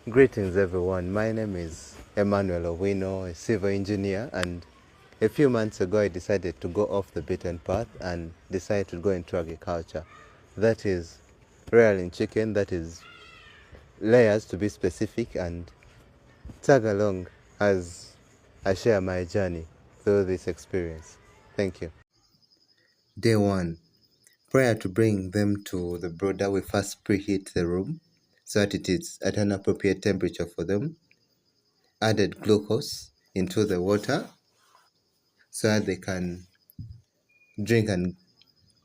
Greetings everyone, my name is Emmanuel Owino, a civil engineer, and a few months ago I decided to go off the beaten path and decided to go into agriculture. That is rearing chicken, that is layers to be specific, and tag along as I share my journey through this experience. Thank you. Day 1. Prior to bringing them to the brooder, we first preheat the room so that it is at an appropriate temperature for them. Added glucose into the water so that they can drink and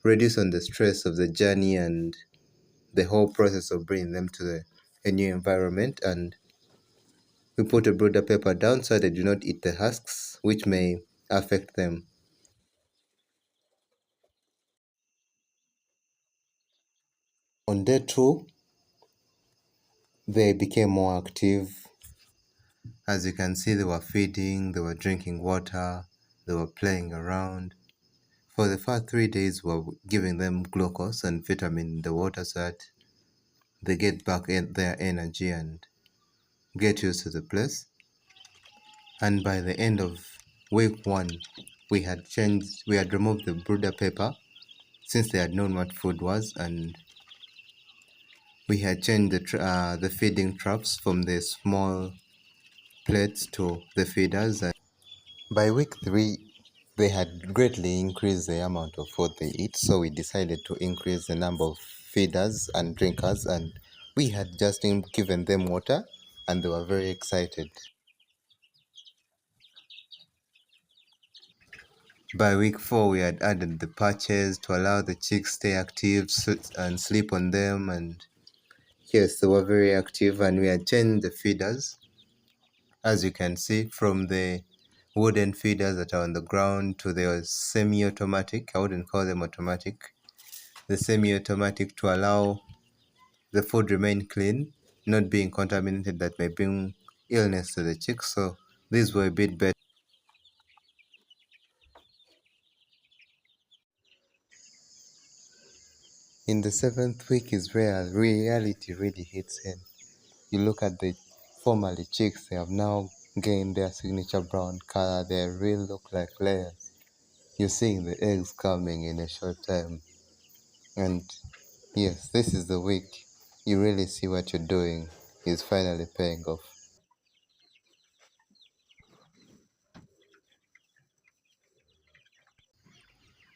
reduce on the stress of the journey and the whole process of bringing them to a new environment. And we put a brooder paper down so they do not eat the husks, which may affect them. On day 2, they became more active. As you can see, they were feeding, they were drinking water, they were playing around. For the first 3 days, we were giving them glucose and vitamin in the water so that they get back their energy and get used to the place. And by the end of week 1, we had removed the brooder paper since they had known what food was, and we had changed the feeding traps from the small plates to the feeders. And by week 3, they had greatly increased the amount of food they eat, so we decided to increase the number of feeders and drinkers, and we had just given them water and they were very excited. By week 4, we had added the patches to allow the chicks stay active and sleep on them, and yes, they were very active, and we had changed the feeders, as you can see, from the wooden feeders that are on the ground to the semi-automatic. I wouldn't call them automatic. The semi-automatic to allow the food remain clean, not being contaminated that may bring illness to the chicks. So these were a bit better. In the 7th week is where reality really hits in. You look at the formerly chicks, they have now gained their signature brown color. They really look like layers. You're seeing the eggs coming in a short time. And yes, this is the week you really see what you're doing is finally paying off.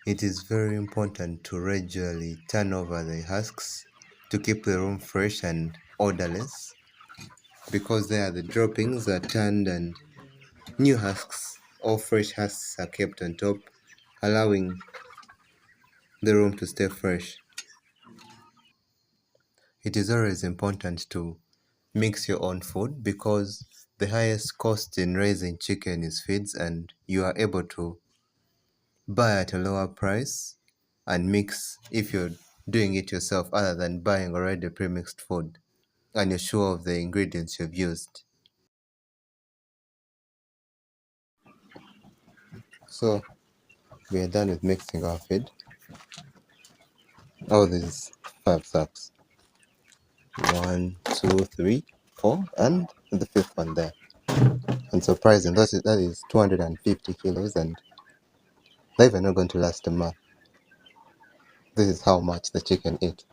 It is very important to regularly turn over the husks to keep the room fresh and odorless, because they are the droppings are turned and new husks or fresh husks are kept on top, allowing the room to stay fresh. It is always important to mix your own food because the highest cost in raising chicken is feeds, and you are able to buy at a lower price and mix if you're doing it yourself other than buying already pre-mixed food and you're sure of the ingredients you've used. So we are done with mixing our feed. Oh, these 5 sacks. 1, 2, 3, 4, and the fifth one there. And surprising, that is 250 kilos, and they're even not going to last a month. This is how much the chicken ate.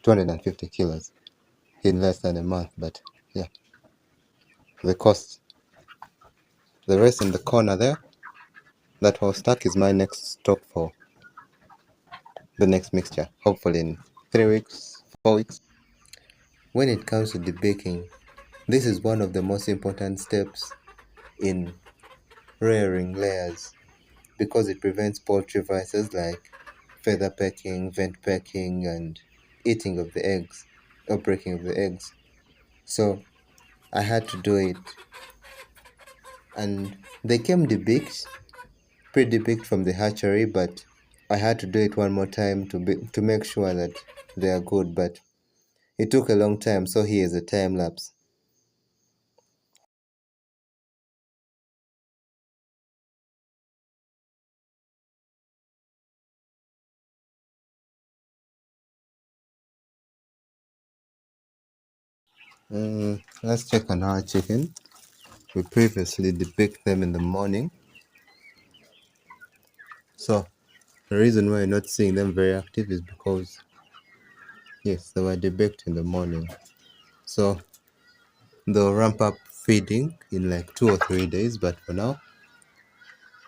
250 kilos in less than a month, but yeah, the cost. The rest in the corner there, that whole stack is my next stop for the next mixture, hopefully in 3 weeks, 4 weeks. When it comes to debaking, this is one of the most important steps in rearing layers because it prevents poultry vices like feather pecking, vent pecking, and eating of the eggs or breaking of the eggs. So I had to do it, and they came debeaked, pre-debeaked from the hatchery, but I had to do it one more time to make sure that they are good. But it took a long time, so here is a time lapse. Let's check on our chicken. We previously debaked them in the morning. So the reason why you're not seeing them very active is because, yes, they were debaked in the morning. So they'll ramp up feeding in like 2 or 3 days, but for now,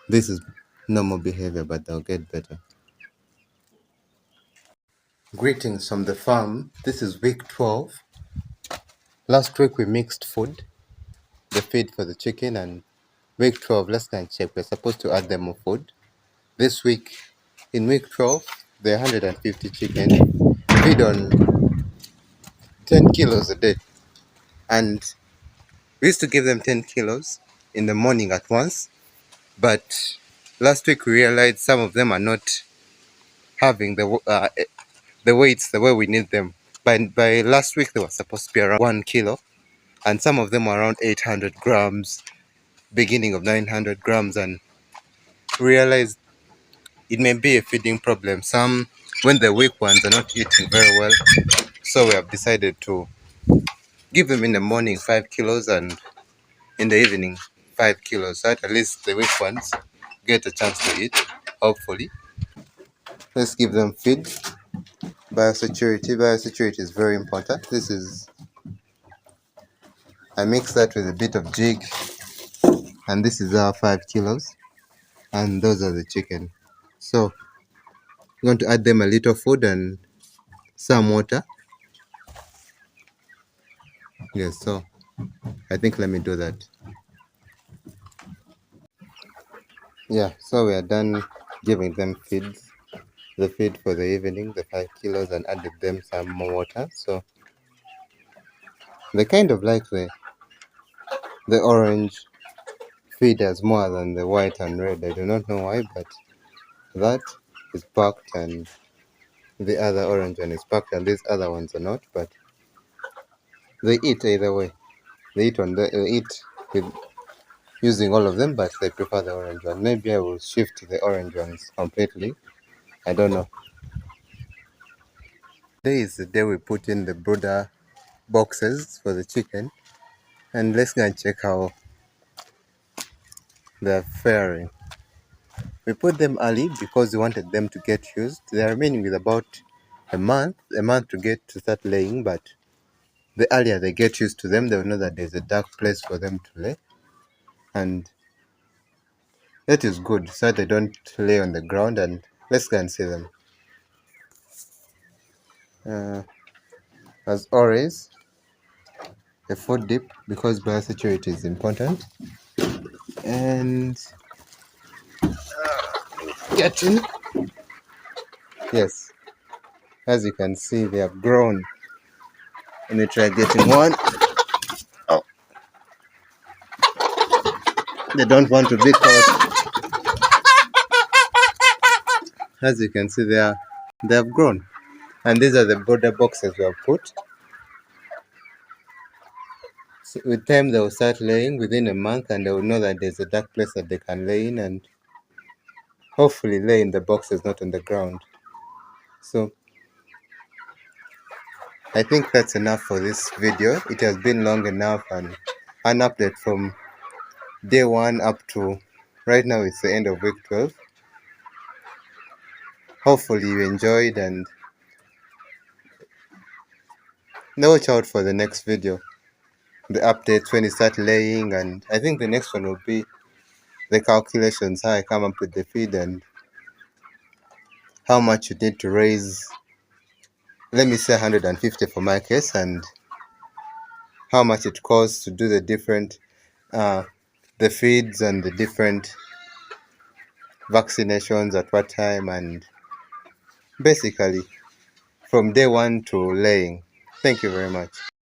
this is normal behavior, but they'll get better. Greetings from the farm. This is week 12. Last week we mixed food, the feed for the chicken, and week 12, let's go and check. We're supposed to add them more food. This week, in week 12, there are 150 chicken, feed on 10 kilos a day. And we used to give them 10 kilos in the morning at once, but last week we realized some of them are not having the weights the way we need them. By last week, they were supposed to be around 1 kilo, and some of them were around 800 grams, beginning of 900 grams, and realized it may be a feeding problem. Some, when the weak ones are not eating very well, so we have decided to give them in the morning 5 kilos and in the evening 5 kilos, so at least the weak ones get a chance to eat, hopefully. Let's give them feed. Biosecurity is very important. I mix that with a bit of jig, and this is our 5 kilos, and those are the chicken. So I'm going to add them a little food and some water. Yes, so I think let me do that. Yeah, so we are done giving them feeds. The feed for the evening, the 5 kilos, and added them some more water. So they kind of like the orange feed as more than the white and red. I do not know why, but that is packed and the other orange one is packed and these other ones are not, but they eat either way. They eat with using all of them, but they prefer the orange one. Maybe I will shift to the orange ones completely. I don't know. Today is the day we put in the brooder boxes for the chicken, and let's go and check how they're faring. We put them early because we wanted them to get used. They're remaining with about a month to get to start laying, but the earlier they get used to them, they'll know that there's a dark place for them to lay, and that is good so they don't lay on the ground. And let's go and see them. Uh, as always, a food dip because biosecurity is important. And getting, yes, as you can see, they have grown. Let me try getting one. Oh, they don't want to be caught. As you can see, they have grown. And these are the border boxes we have put. So with time, they will start laying within a month, and they will know that there's a dark place that they can lay in, and hopefully lay in the boxes, not on the ground. So I think that's enough for this video. It has been long enough, and an update from day 1 up to right now. It's the end of week 12. Hopefully you enjoyed, and now watch out for the next video, the updates when you start laying. And I think the next one will be the calculations, how I come up with the feed and how much you need to raise, let me say 150 for my case, and how much it costs to do the different the feeds and the different vaccinations at what time, and basically from day 1 to laying. Thank you very much.